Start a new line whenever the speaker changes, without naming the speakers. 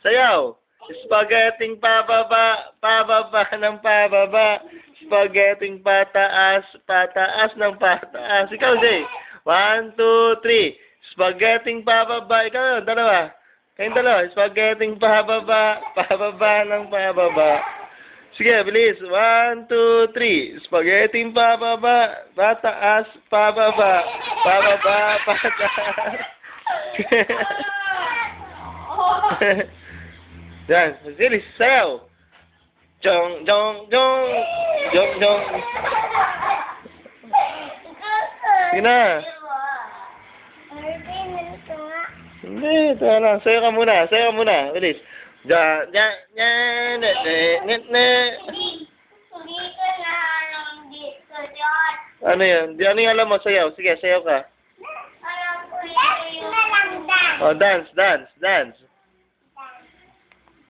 Sayaw. Spaghetti pababa, pababa ng pababa. Spaghetti pataas, pataas ng pataas. Ikaw, Jay. 1, 2, 3. Spaghetti pababa. Ikaw, dalawa. Kayong dalawa. Spaghetti pababa, pababa ng pababa. Sige, bilis. 1, 2, 3. Spaghetti pababa, pataas, pababa. Pababa, pataas. Yan, bilis. Sayaw. Jong, jong, jong. Jong, jong. Sige na. Hindi, ito na. Sayo ka muna. Sayo ka muna. Bilis. Ja, ja, ja, ne, ne, ne, ne. Ano yan? Ano yung alam mo? Sayaw. Sige, sayaw ka. Oh, dance, dance, dance.